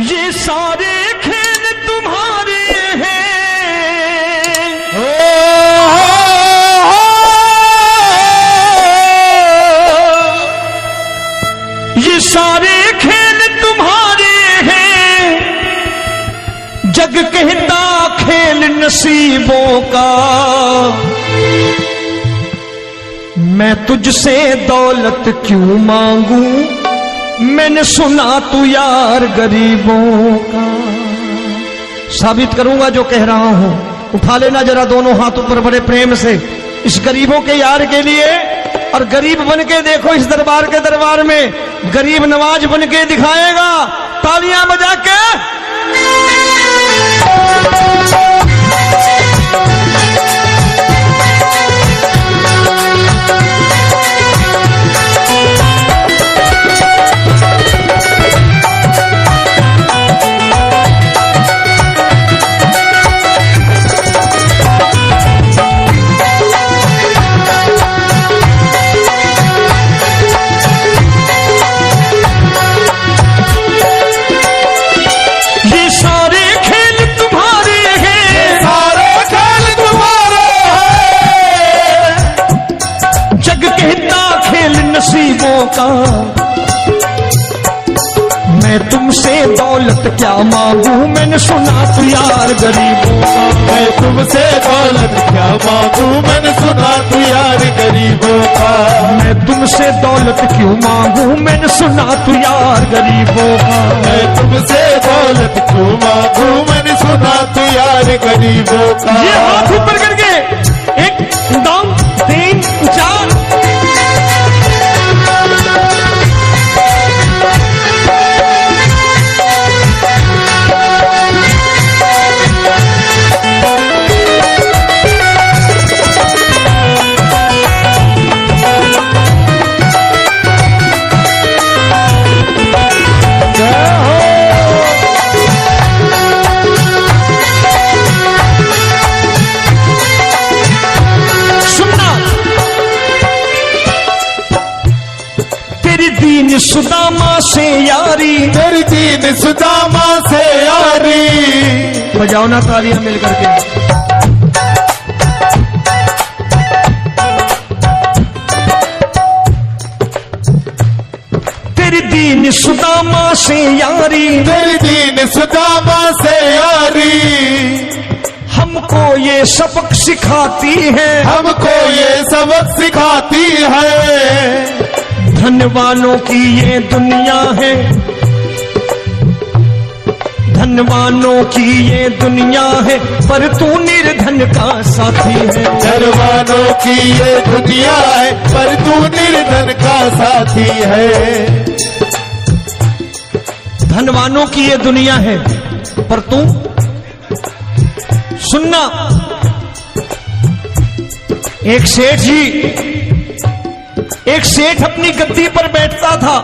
ये सारे खेल तुम्हारे हैं, ये सारे खेल तुम्हारे हैं, जग कहता खेल नसीबों का। मैं तुझसे दौलत क्यों मांगू, मैंने सुना तू यार गरीबों का। साबित करूंगा जो कह रहा हूं। उठा लेना जरा दोनों हाथों पर बड़े प्रेम से इस गरीबों के यार के लिए, और गरीब बन के देखो इस दरबार के दरबार में गरीब नवाज बन के दिखाएगा, तालियां बजा के। नसीबों का मैं तुमसे दौलत क्या मांगू, मैंने सुना तू यार गरीबों का। मैं तुमसे दौलत क्या मांगू, मैंने सुना तू यार गरीबों का। मैं तुमसे दौलत क्यों मांगू, मैंने सुना तू यार गरीबों का। मैं तुमसे दौलत क्यों मांगू, मैंने सुना तू यार गरीबों का। ये हाथ ऊपर करके 1 2 3 4 सुदामा से यारी, तेरी दीन सुदामा से यारी। बजाओ ना तालियां मिल करके। तेरी दीन सुदामा से यारी, तेरी दीन सुदामा से यारी। हमको ये सबक सिखाती है, हमको ये सबक सिखाती है। धनवानों की ये दुनिया है, धनवानों की ये दुनिया है, पर तू निर्धन का साथी है। धनवानों की ये दुनिया है, पर तू निर्धन का साथी है। धनवानों की ये दुनिया है, पर तू सुनना। एक सेठ अपनी गद्दी पर बैठता था।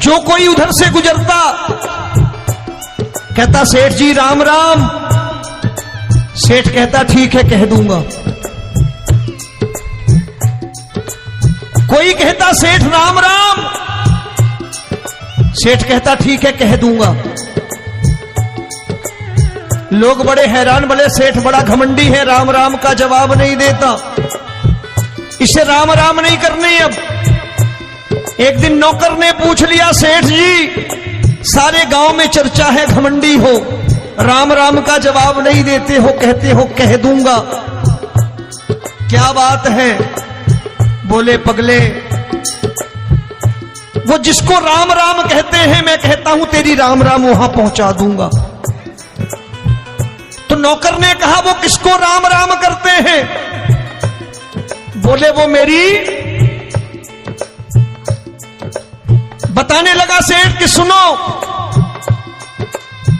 जो कोई उधर से गुजरता कहता सेठ जी राम राम। सेठ कहता ठीक है कह दूंगा। कोई कहता सेठ राम राम। सेठ कहता ठीक है कह दूंगा। लोग बड़े हैरान, बोले सेठ बड़ा घमंडी है, राम राम का जवाब नहीं देता, इसे राम राम नहीं करने। अब एक दिन नौकर ने पूछ लिया, सेठ जी सारे गांव में चर्चा है घमंडी हो, राम राम का जवाब नहीं देते हो, कहते हो कह दूंगा, क्या बात है? बोले पगले, वो जिसको राम राम कहते हैं मैं कहता हूं तेरी राम राम वहां पहुंचा दूंगा। तो नौकर ने कहा वो किसको राम राम करते हैं? बोले वो मेरी। बताने लगा सेठ कि सुनो,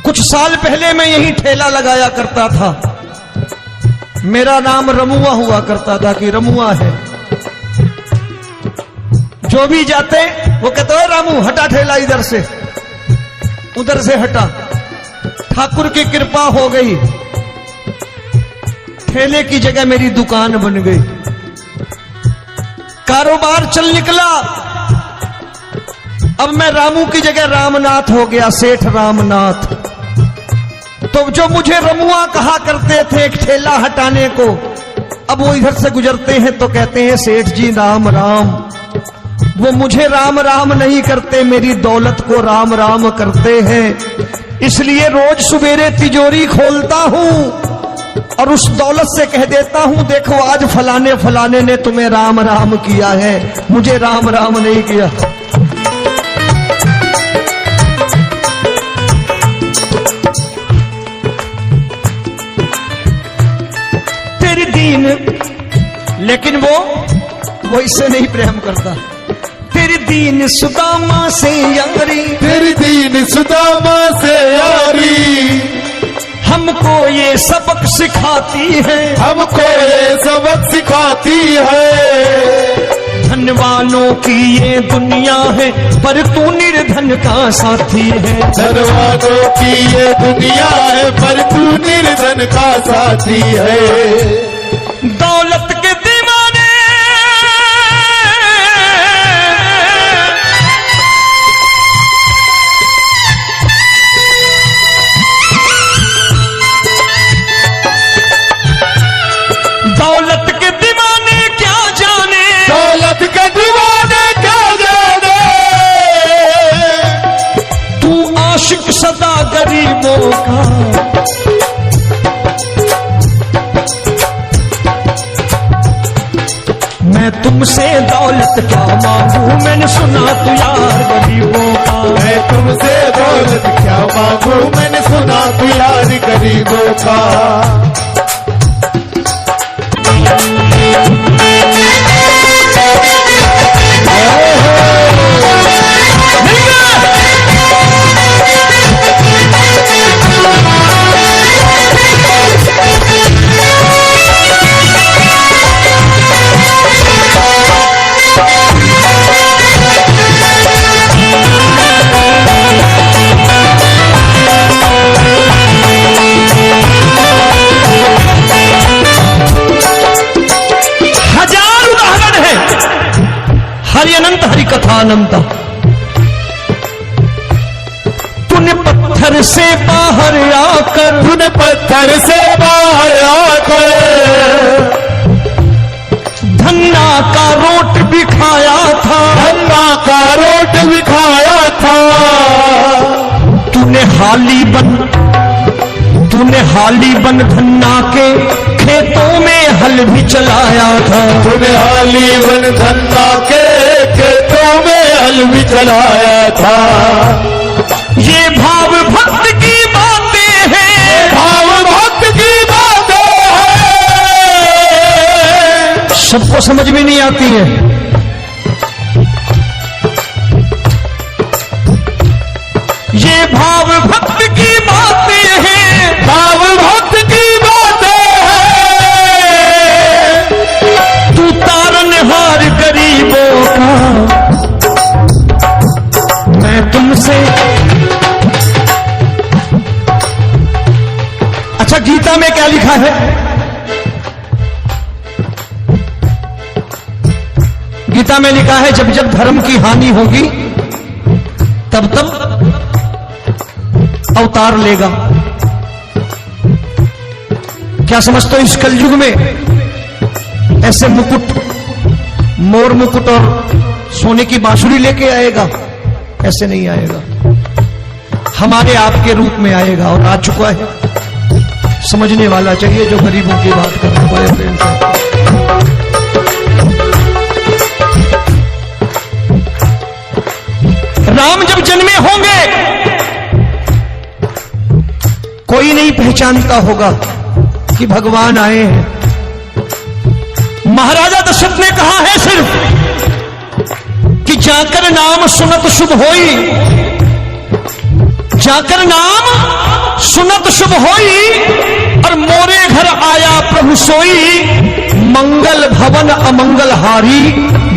कुछ साल पहले मैं यहीं ठेला लगाया करता था, मेरा नाम रमुआ हुआ करता था कि रमुआ है। जो भी जाते वो कहते हो रामू हटा ठेला इधर से, उधर से हटा। ठाकुर की कृपा हो गई, ठेले की जगह मेरी दुकान बन गई, कारोबार चल निकला। अब मैं रामू की जगह रामनाथ हो गया, सेठ रामनाथ। तो जो मुझे रमुआ कहा करते थे एक ठेला हटाने को, अब वो इधर से गुजरते हैं तो कहते हैं सेठ जी राम राम। वो मुझे राम राम नहीं करते, मेरी दौलत को राम राम करते हैं। इसलिए रोज सवेरे तिजोरी खोलता हूं और उस दौलत से कह देता हूं, देखो आज फलाने फलाने ने तुम्हें राम राम किया है, मुझे राम राम नहीं किया। तेरी दीन, लेकिन वो इससे नहीं प्रेम करता। तेरी दीन सुदामा से यारी, तेरी दीन सुदामा से यारी, हमको ये सबक सिखाती है, हमको ये सबक सिखाती है। धन वालों की ये दुनिया है, पर तू निर्धन का साथी है। धन वालों की ये दुनिया है, पर तू निर्धन का साथी है। दौलत के दीवाने दौलत के दीवाने क्या जाने, दौलत के दीवाने क्या जाने। तू आशिक सदा गरीबों का, मैं तुमसे दौलत क्या मांगू, मैंने सुना तू यार गरीबों का। मैं तुमसे दौलत क्या मांगू, मैंने सुना तू यार गरीबों का। हरि अनंत हरि कथा अनंत। तूने पत्थर से बाहर आकर, तूने पत्थर से बाहर आकर धन्ना का रोट भी खाया था, धन्ना का रोट भी खाया था। तूने हाली बन धन्ना के खेतों में हल भी चलाया था। तूने हाली बन धन्ना के खेतों में हल भी चलाया था। ये भाव भक्त की बातें हैं, भाव भक्त की बातें हैं। सबको समझ में नहीं आती है। ये भाव भक्त की बातें हैं, भाव भक्त की बातें हैं। तू तारनहार गरीबों का, मैं तुमसे। अच्छा, गीता में क्या लिखा है? गीता में लिखा है, जब जब धर्म की हानि होगी तब तब अवतार लेगा। क्या समझते हो, इस कलयुग में ऐसे मुकुट, मोर मुकुट और सोने की बांसुरी लेके आएगा? ऐसे नहीं आएगा, हमारे आपके रूप में आएगा और आ चुका है। समझने वाला चाहिए जो गरीबों की बात करना बड़े प्रेम से। राम जब जन्मे होंगे कोई नहीं पहचानता होगा कि भगवान आए हैं। महाराजा दशरथ ने कहा है सिर्फ कि जाकर नाम सुनत शुभ होई, जाकर नाम सुनत शुभ होई, और मोरे घर आया प्रभु सोई, मंगल भवन अमंगल हारी,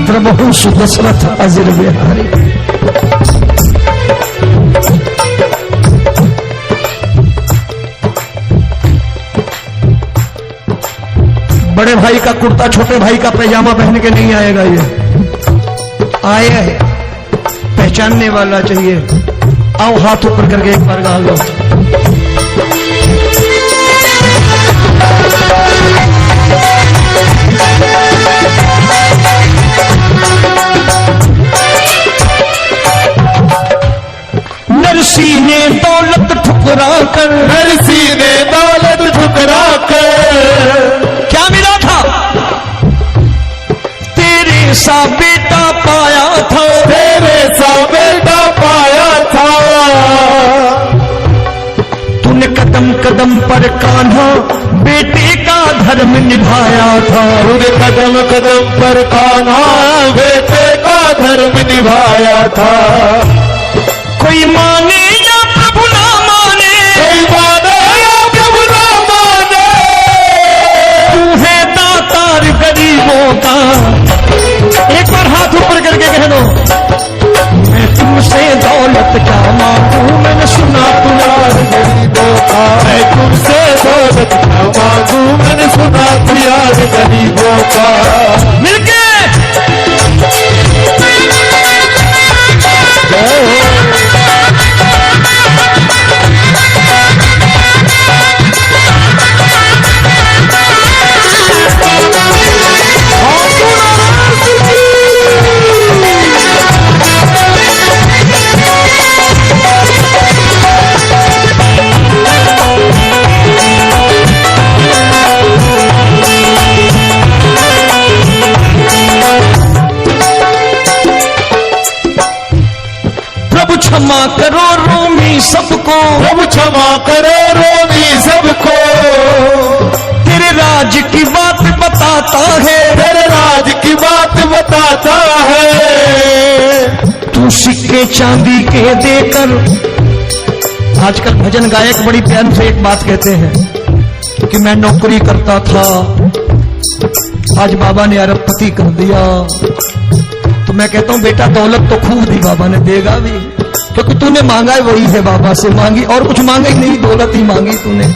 द्रबहु सुदशरथ अजिर बिहारी। बड़े भाई का कुर्ता छोटे भाई का पैजामा पहन के नहीं आएगा, ये आया है पहचानने वाला चाहिए। आओ हाथ ऊपर करके एक बार गा लो। नरसी ने दौलत ठुकरा कर, नरसी ने दौलत ठुकरा कर क्या मिला था? तेरे सा बेटा पाया था, तेरे सा बेटा पाया था। तूने कदम कदम पर कान्हा बेटे का धर्म निभाया था। तूने कदम कदम पर कान्हा बेटे का धर्म निभाया था। कोई माने या प्रभु ना माने, कोई माने या प्रभु ना माने, तू है दातार गरीबों का। एक बार हाथ ऊपर करके कह दो, मैं तुमसे दौलत क्या मांगू, मैंने सुना तू यार गरीबों का। मैं तुमसे दौलत क्या मांगू, मैंने सुना तू यार गरीबों का। मिलके क्षमा करो रोमी सबको, प्रभु क्षमा करो रोमी सबको। तेरे राज की बात बताता है, तेरे राज की बात बताता है। तू सिक्के चांदी के देकर, आजकल भजन गायक बड़ी प्यार से एक बात कहते हैं कि मैं नौकरी करता था, आज बाबा ने अरबपति कर दिया। तो मैं कहता हूं बेटा दौलत तो खूब दी बाबा ने, देगा भी, क्योंकि तूने मांगा है वही है बाबा से मांगी, और कुछ मांगा ही नहीं, दौलत ही मांगी तूने।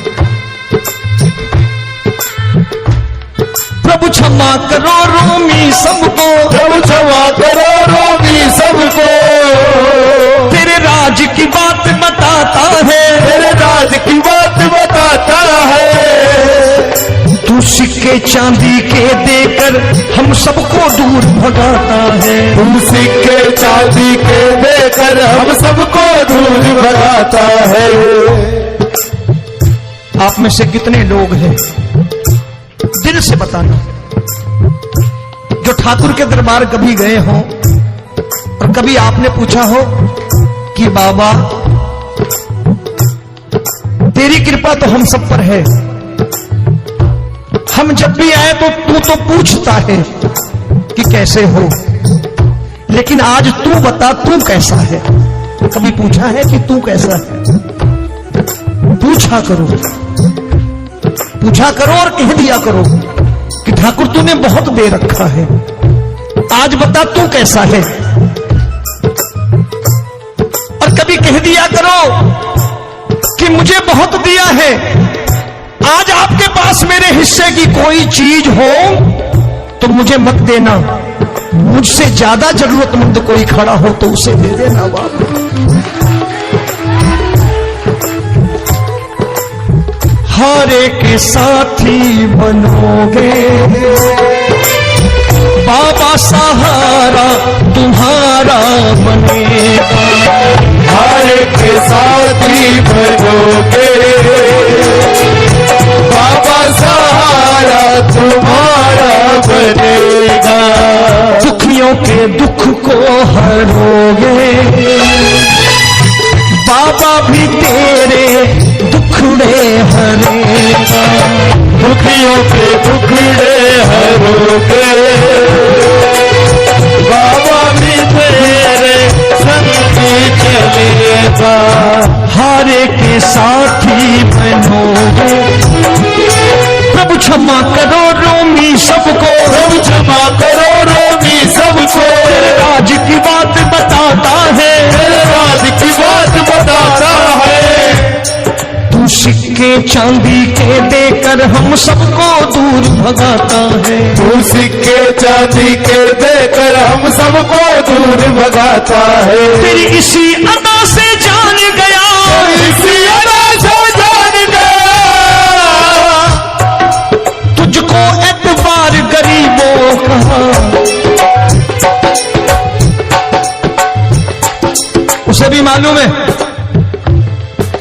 प्रभु क्षमा करो रोमी सबको, प्रभु क्षमा करो रोमी सबको। तेरे राज की बात बताता है, तेरे राज की बात बताता है। तू सिक्के चांदी के देकर हम सबको दूर भगाता है। तू सिक्के चांदी के देकर हम सबको दूर भगाता है। आप में से कितने लोग हैं, दिल से बताना, जो ठाकुर के दरबार कभी गए हो और कभी आपने पूछा हो कि बाबा तेरी कृपा तो हम सब पर है, हम जब भी आए तो तू तो पूछता है कि कैसे हो, लेकिन आज तू बता तू कैसा है। कभी पूछा है कि तू कैसा है? पूछा करो, पूछा करो और कह दिया करो कि ठाकुर तूने बहुत दे रखा है, आज बता तू कैसा है। और कभी कह दिया करो कि मुझे बहुत दिया है, आज आपके पास मेरे हिस्से की कोई चीज हो तो मुझे मत देना, मुझसे ज्यादा जरूरतमंद कोई खड़ा हो तो उसे दे देना बाबा। हारे के साथी बनोगे बाबा, सहारा तुम्हारा बनेगा। हारे के साथी बनोगे बाबा, सहारा तुम्हारा बनेगा। दुखियों के दुख को हरोगे बाबा, भी तेरे दुखड़े हरेगा। दुखियों के दुखड़े हरोगे बाबा, भी तेरे संग चलेगा। हारे के साथी बनोगे, प्रभु क्षमा करो रोमी सबको, प्रभु क्षमा करो रोमी सबको। तेरे राज की बात बताता है, तेरे राज की बात बताता है। तू सिक्के चांदी के देकर हम सबको दूर भगाता है। तू सिक्के चांदी के देकर हम सबको दूर भगाता है। मालूम है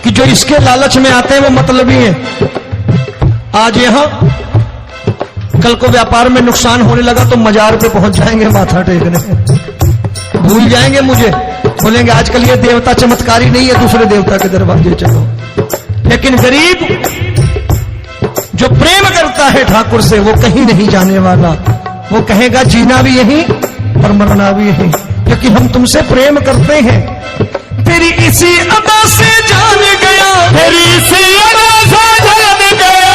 कि जो इसके लालच में आते हैं वो मतलबी हैं। आज यहां, कल को व्यापार में नुकसान होने लगा तो मजार पे पहुंच जाएंगे माथा टेकने, भूल जाएंगे मुझे, बोलेंगे आजकल ये देवता चमत्कारी नहीं है, दूसरे देवता के दरवाजे चलो। लेकिन गरीब जो प्रेम करता है ठाकुर से वो कहीं नहीं जाने वाला, वो कहेगा जीना भी यहीं और मरना भी यहीं, क्योंकि हम तुमसे प्रेम करते हैं। तेरी इसी अदा से जान गया, तेरी इसी अदा से जान गया,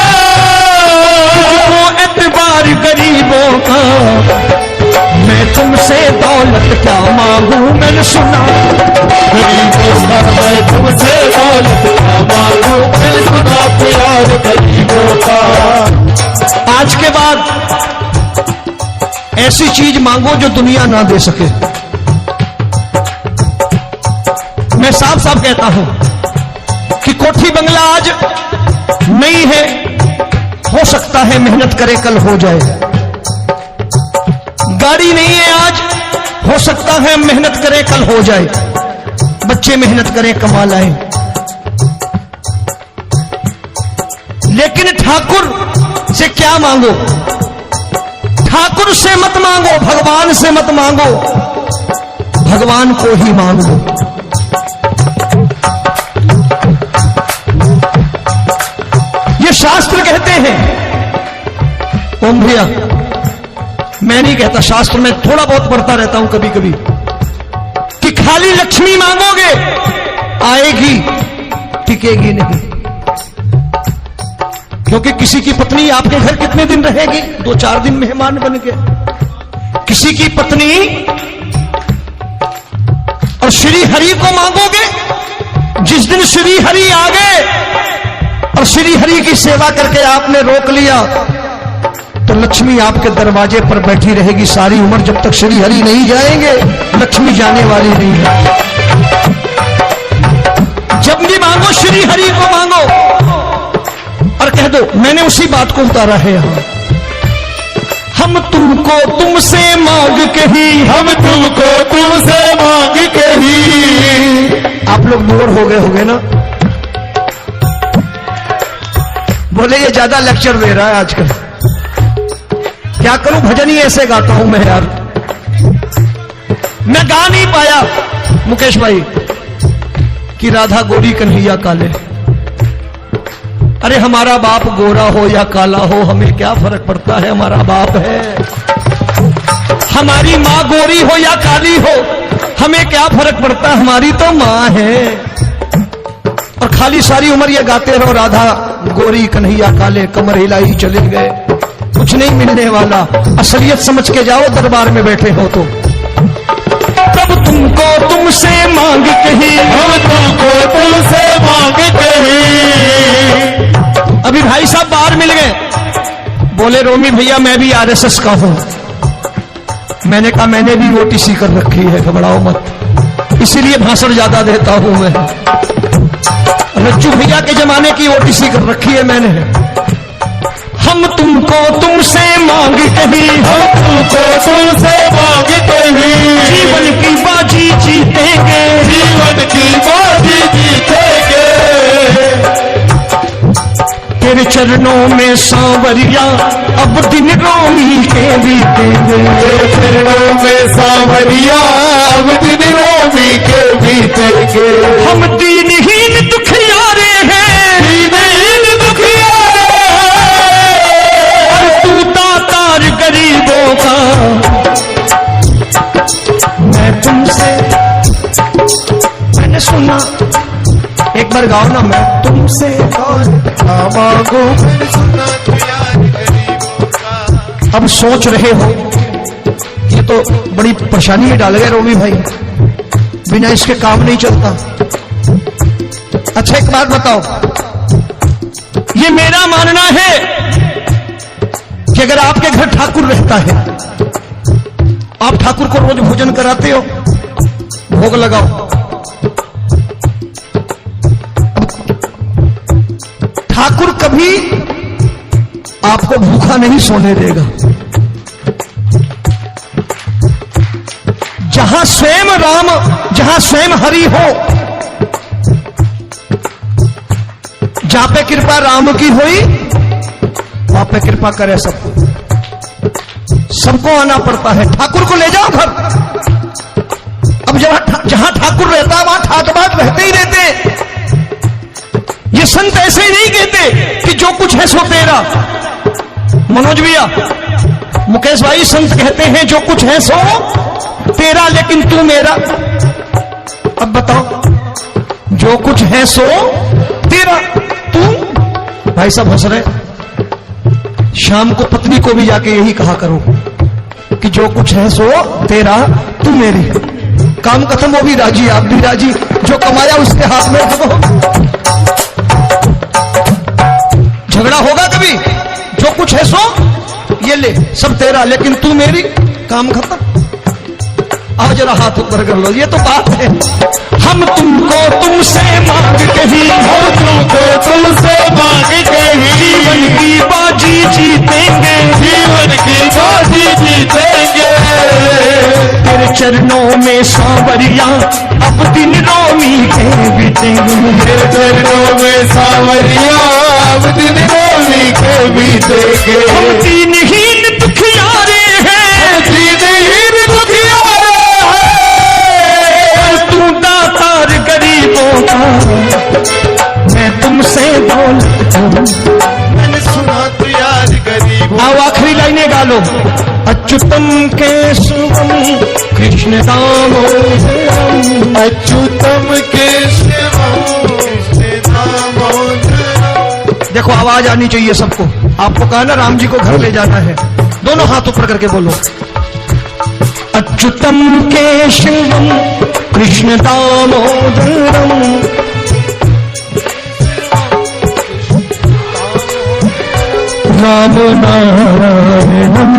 वो एतबार गरीबों का। मैं तुमसे दौलत क्या मांगू, मैंने सुना गरीबों का मैं तुमसे दौलत क्या मांगू, मैंने सुना प्यार गरीबों का। आज के बाद ऐसी चीज मांगो जो दुनिया ना दे सके। मैं साफ साफ कहता हूं कि कोठी बंगला आज नहीं है, हो सकता है मेहनत करे कल हो जाए। गाड़ी नहीं है आज, हो सकता है मेहनत करे कल हो जाए। बच्चे मेहनत करें कमा लाएं, लेकिन ठाकुर से क्या मांगो? ठाकुर से मत मांगो, भगवान से मत मांगो, भगवान को ही मांगो। ये शास्त्र कहते हैं, ओम भैया मैं नहीं कहता, शास्त्र में थोड़ा बहुत पढ़ता रहता हूं कभी कभी, कि खाली लक्ष्मी मांगोगे आएगी, टिकेगी नहीं। क्योंकि किसी की पत्नी आपके घर कितने दिन रहेगी? 2-4 दिन मेहमान बन के। किसी की पत्नी, और श्री हरि को मांगोगे, जिस दिन श्री हरि आ गए और श्री हरि की सेवा करके आपने रोक लिया तो लक्ष्मी आपके दरवाजे पर बैठी रहेगी सारी उम्र, जब तक श्री हरि नहीं जाएंगे लक्ष्मी जाने वाली नहीं है। जब भी मांगो श्री हरि को मांगो और कह दो मैंने उसी बात को उतारा है यहां, हम तुमको तुमसे मांग के ही, हम तुमको तुमसे मांग के ही। आप लोग बोर हो गए ना, बोले ये ज्यादा लेक्चर दे रहा है आजकल। क्या करूं, भजन ही ऐसे गाता हूं मैं यार। मैं गा नहीं पाया मुकेश भाई कि राधा गोरी कन्हैया काले। अरे हमारा बाप गोरा हो या काला हो हमें क्या फर्क पड़ता है, हमारा बाप है। हमारी माँ गोरी हो या काली हो हमें क्या फर्क पड़ता, हमारी तो माँ है। और खाली सारी उम्र ये गाते रहो राधा गोरी कन्हैया काले, कमर हिलाई चले गए, कुछ नहीं मिलने वाला। असलियत समझ के जाओ दरबार में बैठे हो तो। तब तुमको तुमसे मांग कही, हम तुमको तुमसे मांग के ही। अभी भाई साहब बाहर मिल गए, बोले रोमी भैया मैं भी आरएसएस का हूं। मैंने कहा मैंने भी ओटीसी कर रखी है, घबराओ मत, इसीलिए भाषण ज्यादा देता हूं मैं। लज्जू भैया के जमाने की ओटीसी कर रखी है मैंने। हम तुमको तुमसे मांग कही, हम तुमको तुमसे मांग के ही। जीवन की बाजी जीतेंगे, जीवन की बाजी जीतेंगे। तेरे चरणों में सांवरिया अब दिन रोमी के बीतेंगे। तेरे चरणों में सांवरिया अब दिन रोमी के बीतेंगे। हम दीनहीन दुखियारे हैं, दीनहीन दुखियारे और तू दातार गरीबों का। मैं तुमसे, मैंने सुना, एक बार गाओ ना, मैं तुमसे मांगो, मैंने सुना प्यार गरीबों का। अब सोच रहे हो ये तो बड़ी परेशानी में डाल गए रोमी भाई, बिना इसके काम नहीं चलता। अच्छा एक बात बताओ, ये मेरा मानना है कि अगर आपके घर ठाकुर रहता है, आप ठाकुर को रोज भोजन कराते हो, भोग लगाओ, ठाकुर कभी आपको भूखा नहीं सोने देगा। जहां स्वयं राम, जहां स्वयं हरि हो जहां पे कृपा राम की हुई वहां पे कृपा करे सबको। सबको आना पड़ता है। ठाकुर को ले जाओ घर। अब जहां ठाकुर रहता है वहां ठाक बाट रहते ही रहते। ये संत ऐसे ही नहीं कहते कि जो कुछ है सो तेरा। मनोज भैया, मुकेश भाई, संत कहते हैं जो कुछ है सो तेरा लेकिन तू मेरा। अब बताओ, जो कुछ है सो तेरा, तू। भाई साहब हंस रहे। शाम को पत्नी को भी जाके यही कहा करो कि जो कुछ है सो तेरा, तू मेरी। काम खत्म, वो भी राजी, आप भी राजी। जो कमाया उसके हाथ में रखो। झगड़ा होगा कभी? जो कुछ है सो ये ले, सब तेरा लेकिन तू मेरी। काम खत्म। आओ जरा हाथ ऊपर कर लो। ये तो बात है। हम तुमको तुमसे मांग कहीं, हम तुमको तुमसे मांग कहीं, जीवन की बाजी जीतेंगे, जीवन की बाजी जीतेंगे। तेरे चरणों में सांवरिया अब दिन रोमी के बीतेंगे। तेरे चरणों में सांवरिया अब दिन रोमी के बीतेंगे। हम दीनहीन दुखियारे हैं, दीनहीन दुखियारे हैं, तू दातार गरीबों का। मैं तुमसे दौलत हूँ, मैंने सुना तू यार गरीब। आओ आखिरी लाइनें गा लो। अच्युतम केशवम कृष्ण दामोदरम, अच्युतम केशवम कृष्ण दामोदरम। देखो आवाज आनी चाहिए सबको। आपको कहा ना राम जी को घर ले जाना है। दोनों हाथ ऊपर करके बोलो। अच्युतम केशवम कृष्ण दामोदरम, राम नारायणम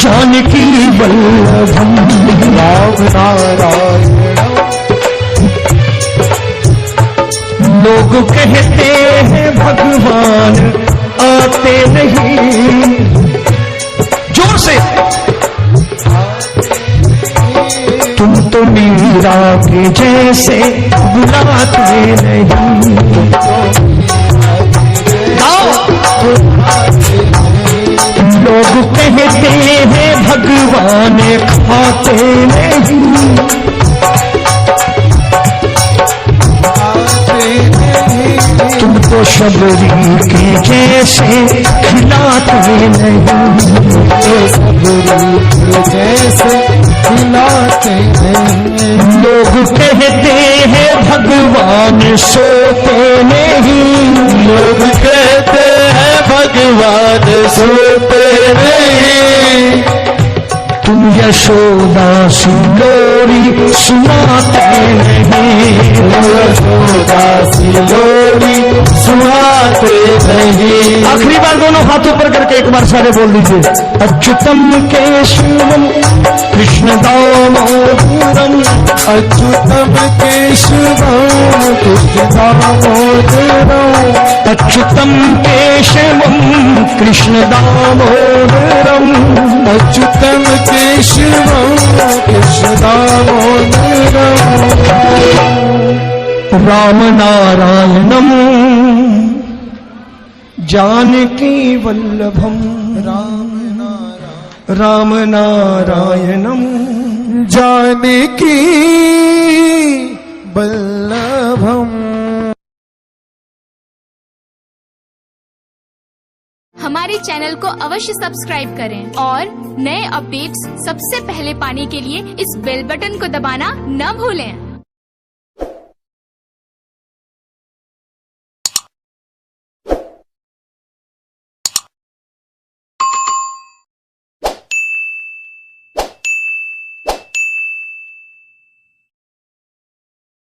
जानकी वल्लभम, राम नारायण। लोग कहते हैं भगवान आते नहीं। जोर से। तुम तो मीरा के जैसे बुलाते नहीं। लोग कहते हैं भगवान खाते नहीं। तुम तो शबरी के जैसे खिलाते नहीं। शबरी के जैसे खिलाते नहीं। लोग कहते हैं भगवान सोते नहीं। लोग कहते हैं भगवान सोते नहीं। तुम यशोदा सिलोरी सुनाते नहीं। यशोदा सिलोरी सुनाते नहीं। आखिरी बार दोनों हाथ ऊपर करके एक बार सारे बोल दीजिए। अच्युतम केशवम कृष्ण दामोदरम, अच्युतम केशवम कृष्ण दामोदरम, अच्युतम केशवम कृष्ण दामोदरम, अच्युतम केशवम कृष्ण दामोदरम। राम नारायणम जानकी वल्लभम, राम नारायणम जानकी वल्लभम। हमारे चैनल को अवश्य सब्सक्राइब करें और नए अपडेट्स सबसे पहले पाने के लिए इस बेल बटन को दबाना न भूलें।